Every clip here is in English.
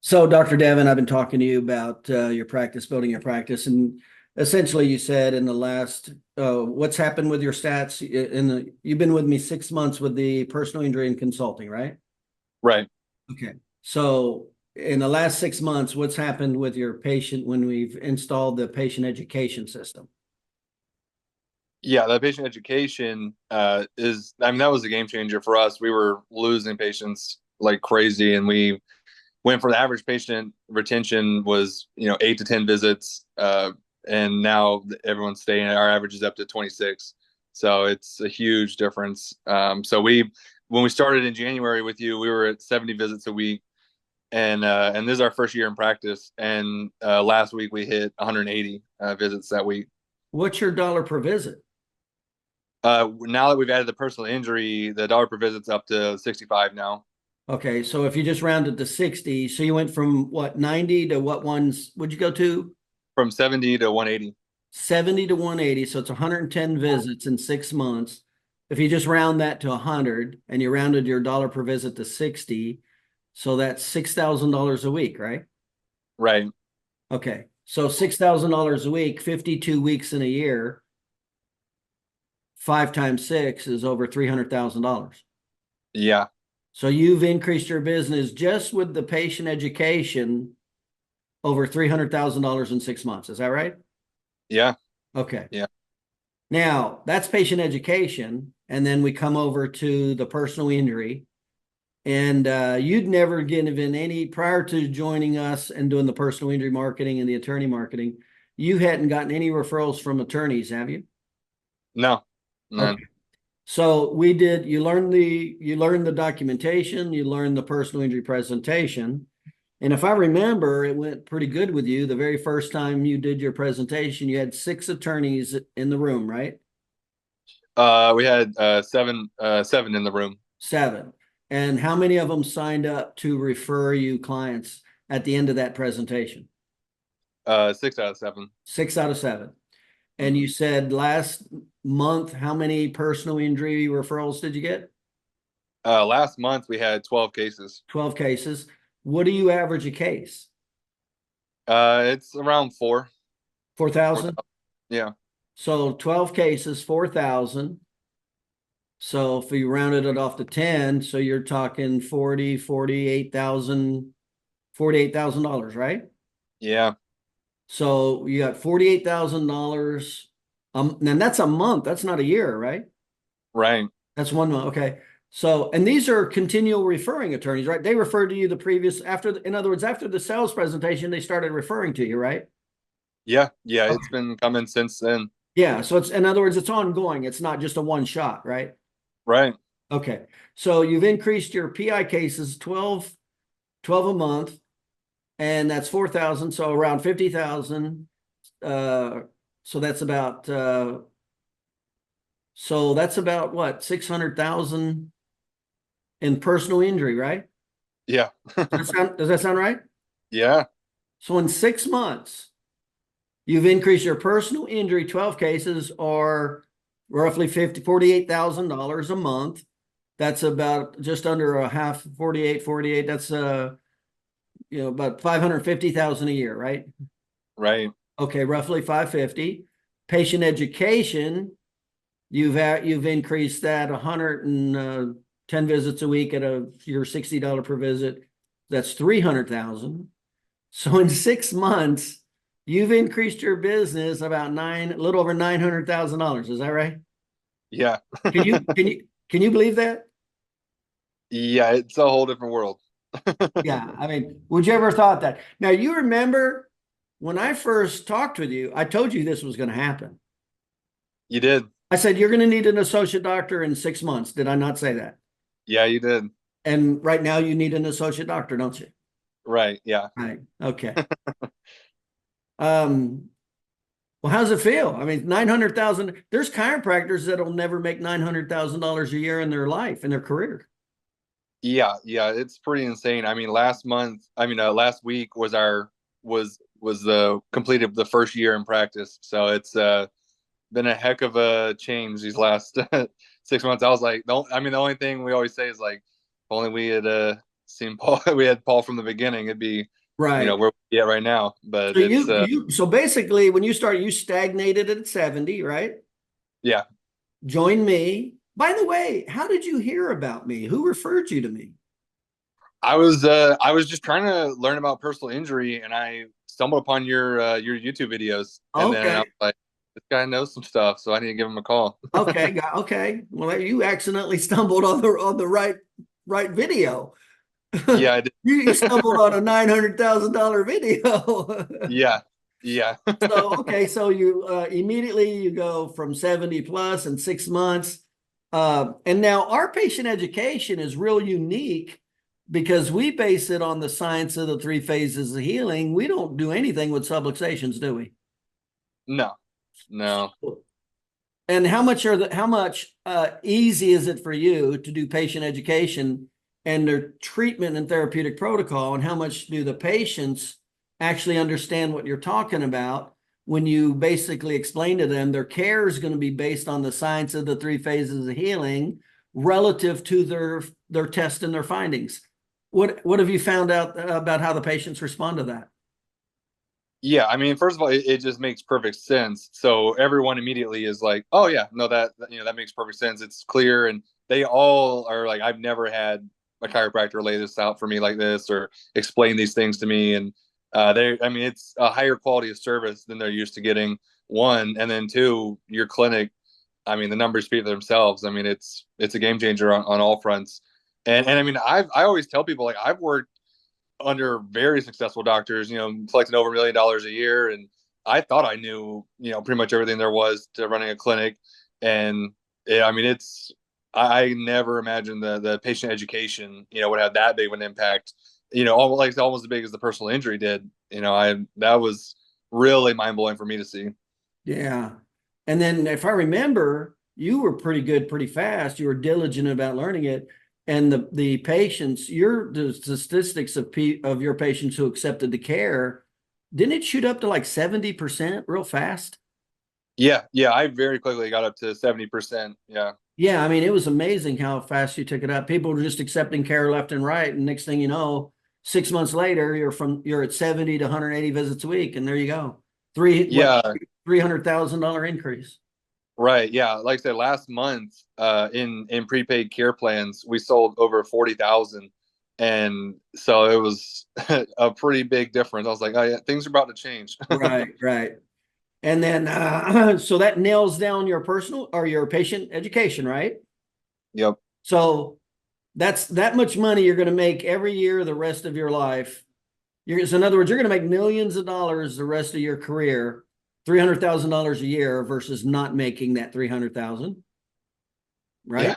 So, Dr. Devin, I've been talking to you about your practice, building your practice, and essentially, you said in the last, what's happened with your stats? You've been with me 6 months with the personal injury and consulting, right? Right. Okay. So, in the last 6 months, what's happened with your patient when we've installed the patient education system? Yeah, that patient education that was a game changer for us. We were losing patients like crazy, and we went for the average patient retention was, 8 to 10 visits. And now everyone's staying. Our average is up to 26. So it's a huge difference. When we started in January with you, we were at 70 visits a week. And this is our first year in practice. And last week we hit 180 visits that week. What's your dollar per visit? Now that we've added the personal injury, the dollar per visit's up to 65 now. Okay, so if you just rounded to 60, so you went from what, 90 to what ones would you go to? From 70 to 180. 70 to 180, so it's 110 visits in 6 months. If you just round that to 100 and you rounded your dollar per visit to 60, so that's $6,000 a week, right? Right. Okay, so $6,000 a week, 52 weeks in a year, 5 times 6 is over $300,000. Yeah. So you've increased your business just with the patient education over $300,000 in 6 months. Is that right? Yeah. Okay. Yeah. Now, that's patient education. And then we come over to the personal injury. And you'd never given any, prior to joining us and doing the personal injury marketing and the attorney marketing, you hadn't gotten any referrals from attorneys, have you? No. None. Okay. So we did, you learned the documentation, you learned the personal injury presentation. And if I remember, it went pretty good with you. The very first time you did your presentation, you had 6 attorneys in the room, right? We had seven in the room. 7. And how many of them signed up to refer you clients at the end of that presentation? 6 out of 7. 6 out of 7. And Hmm. you said last month, how many personal injury referrals did you get? Last month we had 12 cases. 12 cases. What do you average a case? It's around four. 4,000? 4,000. Yeah. So 12 cases, 4,000. So if you rounded it off to 10, so you're talking 40, 48,000, $48,000, right? Yeah. So you got $48,000. And that's a month. That's not a year, right? Right. That's 1 month. Okay. So, and these are continual referring attorneys, right? They referred to you the previous, in other words, after the sales presentation, they started referring to you, right? Yeah. Yeah. It's Okay. been coming since then. Yeah. So it's, in other words, it's ongoing. It's not just a one shot, right? Right. Okay. So you've increased your PI cases 12 a month, and that's 4,000. So around 50,000. Uh, so that's about what, 600,000 in personal injury, right? Yeah. Does that sound right? Yeah. So in 6 months, you've increased your personal injury 12 cases, or roughly $48,000 a month. That's about just under a half, 48. That's about 550,000 a year, right? Right. Okay, roughly 550. Patient education, you've increased that 110 visits a week at your $60 per visit. That's 300,000. So in 6 months, you've increased your business about a little over $900,000. Is that right? Yeah. Can you believe that? Yeah. It's a whole different world. Yeah. I mean, would you ever thought that? Now you remember when I first talked with you, I told you this was going to happen. You did. I said you're going to need an associate doctor in 6 months. Did I not say that? Yeah, you did. And right now you need an associate doctor, don't you? Right. Yeah. Right. Okay. Um, well, how's it feel? I mean, 900,000, there's chiropractors that'll never make $900,000 a year in their life, in their career. Yeah, yeah, it's pretty insane. Last week was the completed the first year in practice. So it's been a heck of a change these last 6 months. I was like, the only thing we always say is like, if only we had seen Paul, we had Paul from the beginning, it'd be, Right. where we at right now. But So it's so basically when you started, you stagnated at 70, right? yeah. Join me. By the way, how did you hear about me? Who referred you to me? I was just trying to learn about personal injury, and I stumbled upon your YouTube videos, and then I was Okay. like, this guy knows some stuff, so I need to give him a call. Okay. Okay. Well, you accidentally stumbled on the right video. Yeah, I did. You stumbled on a $900,000 video. Yeah, yeah. So, okay, so you immediately you go from 70 plus in 6 months. And now our patient education is real unique because we base it on the science of the three phases of healing. We don't do anything with subluxations, do we? No, no. And how much easy is it for you to do patient education and their treatment and therapeutic protocol, and how much do the patients actually understand what you're talking about when you basically explain to them their care is going to be based on the science of the three phases of healing relative to their test and their findings? What have you found out about how the patients respond to that? Yeah, I mean, first of all, it just makes perfect sense. So everyone immediately is like, "Oh yeah, no, that makes perfect sense. It's clear." And they all are like, "I've never had a chiropractor lay this out for me like this or explain these things to me." And I mean, it's a higher quality of service than they're used to getting. One, and then two, your clinic. I mean, the numbers speak for themselves. I mean, it's a game changer on all fronts. And I mean, I always tell people like I've worked under very successful doctors, collecting over $1 million a year. And I thought I knew, pretty much everything there was to running a clinic. And I mean, I never imagined the patient education, would have that big of an impact, almost as big as the personal injury did. That was really mind blowing for me to see. Yeah. And then if I remember, you were pretty good pretty fast. You were diligent about learning it. And the patients, the statistics of your patients who accepted the care, didn't it shoot up to like 70% real fast? Yeah. Yeah. I very quickly got up to 70%. Yeah. Yeah, I mean, it was amazing how fast you took it up. People were just accepting care left and right. And next thing you know, 6 months later, you're at 70 to 180 visits a week, and there you go. Yeah. $300,000 increase. Right. Yeah. Like I said, last month, in prepaid care plans, we sold over 40,000. And so it was a pretty big difference. I was like, oh yeah, things are about to change. Right, right. And then, so that nails down your personal or your patient education, right? Yep. So that's that much money you're going to make every year the rest of your life. So in other words, you're going to make millions of dollars the rest of your career, $300,000 a year versus not making that 300,000, Yeah.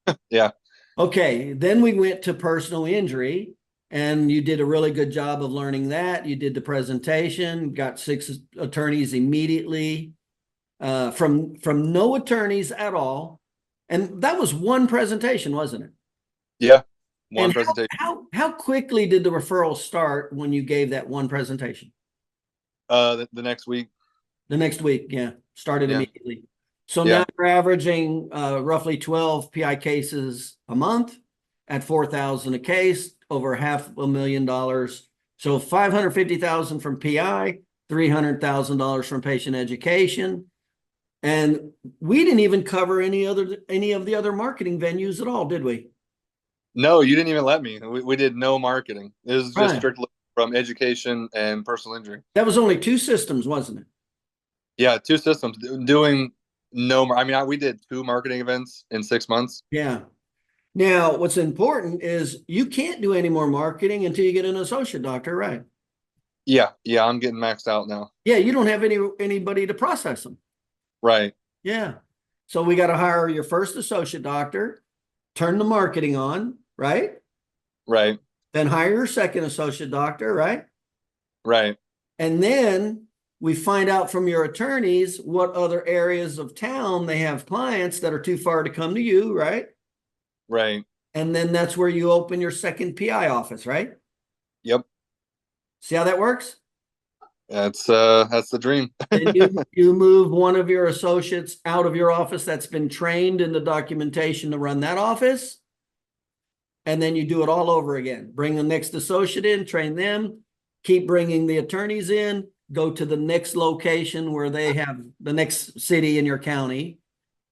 right? Yeah. Okay, then we went to personal injury, and you did a really good job of learning that. You did the presentation, got 6 attorneys immediately, from no attorneys at all, and that was one presentation, wasn't it? Yeah. One And presentation. how quickly did the referral start when you gave that one presentation? The next week. The next week, yeah, started Yeah. immediately. So now Yeah. you're averaging roughly 12 PI cases a month at 4,000 a case, over $500,000. So 550,000 from PI, $300,000 from patient education. And we didn't even cover any of the other marketing venues at all, did we? No, you didn't even let me. We did no marketing. It was just Right. strictly from education and personal injury. That was only 2 systems, wasn't it? Yeah. Two systems doing no, I mean, we did 2 marketing events in 6 months. Yeah. Now, what's important is you can't do any more marketing until you get an associate doctor, right? Yeah. Yeah. I'm getting maxed out now. Yeah, you don't have anybody to process them. Right. Yeah. So we got to hire your first associate doctor, turn the marketing on, right? Right. Then hire your second associate doctor, right? Right. And then we find out from your attorneys what other areas of town they have clients that are too far to come to you, right? Right. And then that's where you open your second PI office, right? Yep. See how that works? That's the dream. Then you move one of your associates out of your office that's been trained in the documentation to run that office. And then you do it all over again. Bring the next associate in, train them, keep bringing the attorneys in, go to the next location where they have the next city in your county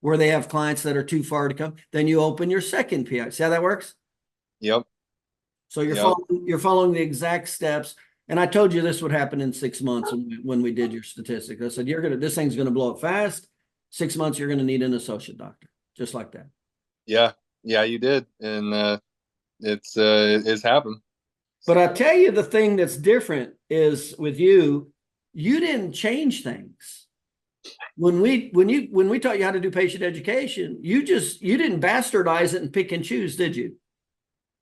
where they have clients that are too far to come. Then you open your second PI. See how that works? Yep. So you're Yep. following the exact steps. And I told you this would happen in 6 months when we did your statistics. I said, this thing's going to blow up fast. 6 months, you're going to need an associate doctor, just like that. Yeah. Yeah, you did. And it's happened. But I tell you, the thing that's different is with you didn't change things. When we taught you how to do patient education, you didn't bastardize it and pick and choose, did you?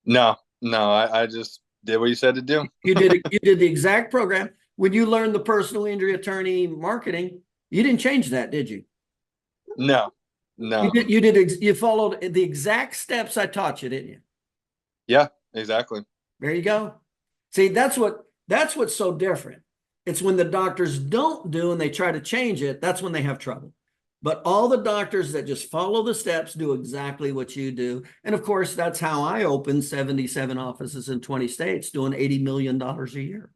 No, I just did what you said to do. You did the exact program. When you learned the personal injury attorney marketing, you didn't change that, did you? No. You followed the exact steps I taught you, didn't you? Yeah, exactly. There you go. See, that's what's so different. It's when the doctors don't do and they try to change it, that's when they have trouble. But all the doctors that just follow the steps do exactly what you do. And of course, that's how I opened 77 offices in 20 states doing $80 million a year.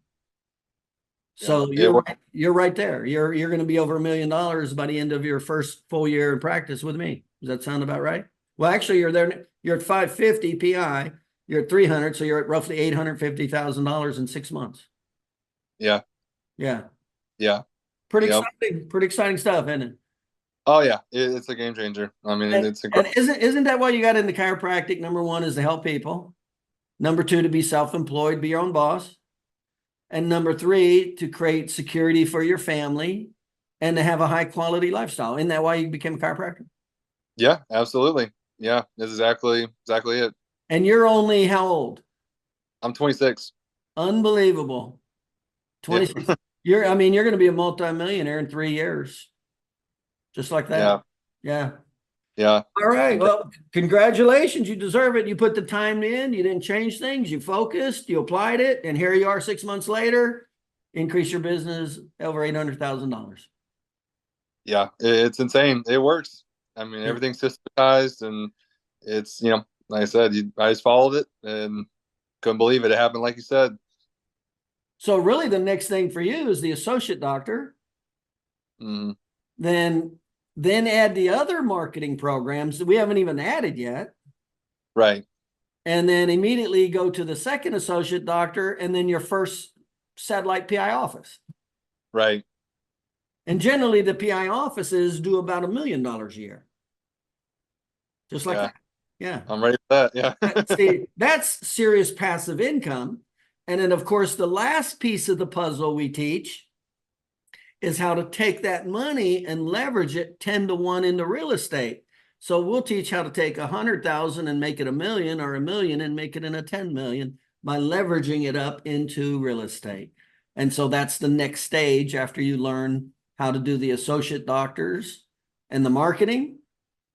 So you're right there. You're going to be over $1 million by the end of your first full year in practice with me. Does that sound about right? Well, actually, you're at 550 PI. You're at 300, so you're at roughly $850,000 in 6 months. Yeah. Yeah. Yeah. Pretty exciting. Pretty exciting stuff, isn't it? Oh yeah, it's a game changer. I mean, it's a and isn't that why you got into chiropractic? Number one is to help people. Number two, to be self-employed, be your own boss. And number three, to create security for your family and to have a high quality lifestyle. Isn't that why you became a chiropractor? Yeah, absolutely. Yeah, that's exactly it. And you're only how old? I'm 26. Unbelievable. 26. Yeah. You're going to be a multimillionaire in 3 years. Just like that. Yeah. Yeah. Yeah. All right. Well, congratulations. You deserve it. You put the time in. You didn't change things. You focused. You applied it. And here you are 6 months later. Increase your business over $800,000. Yeah. It's insane. It works. I mean, everything's systematized and it's, like I said, I just followed it and couldn't believe it. It happened like you said. So really the next thing for you is the associate doctor. Mm-hmm. Then add the other marketing programs that we haven't even added yet. Right. And then immediately go to the second associate doctor and then your first satellite PI office. Right. And generally the PI offices do about $1 million a year. Just like that. Yeah. I'm ready for that. Yeah. See, that's serious passive income. And then of course, the last piece of the puzzle we teach is how to take that money and leverage it 10 to 1 into real estate. So we'll teach how to take 100,000 and make it 1 million, or 1 million and make it in a 10 million by leveraging it up into real estate. And so that's the next stage after you learn how to do the associate doctors and the marketing.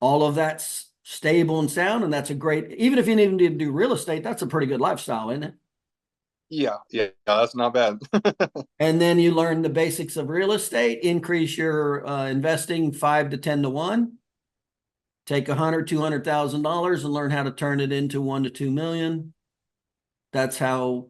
All of that's stable and sound. And that's a great, even if you need to do real estate, that's a pretty good lifestyle, isn't it? Yeah, that's not bad. And then you learn the basics of real estate, increase your investing 5 to 10 to 1. Take $200,000 and learn how to turn it into 1 to 2 million. That's how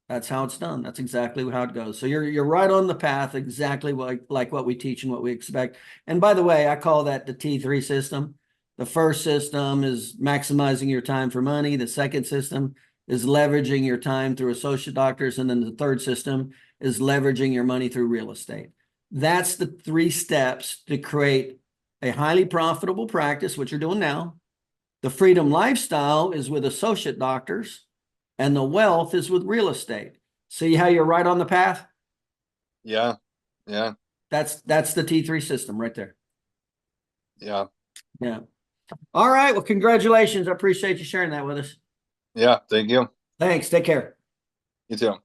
it's done. That's exactly how it goes. So you're right on the path, exactly like what we teach and what we expect. And by the way, I call that the T3 system. The first system is maximizing your time for money. The second system is leveraging your time through associate doctors. And then the third system is leveraging your money through real estate. That's the 3 steps to create a highly profitable practice, which you're doing now. The freedom lifestyle is with associate doctors, and the wealth is with real estate. See how you're right on the path? Yeah. That's the T3 system right there. Yeah. All right. Well, congratulations. I appreciate you sharing that with us. Yeah. Thank you. Thanks. Take care. You too.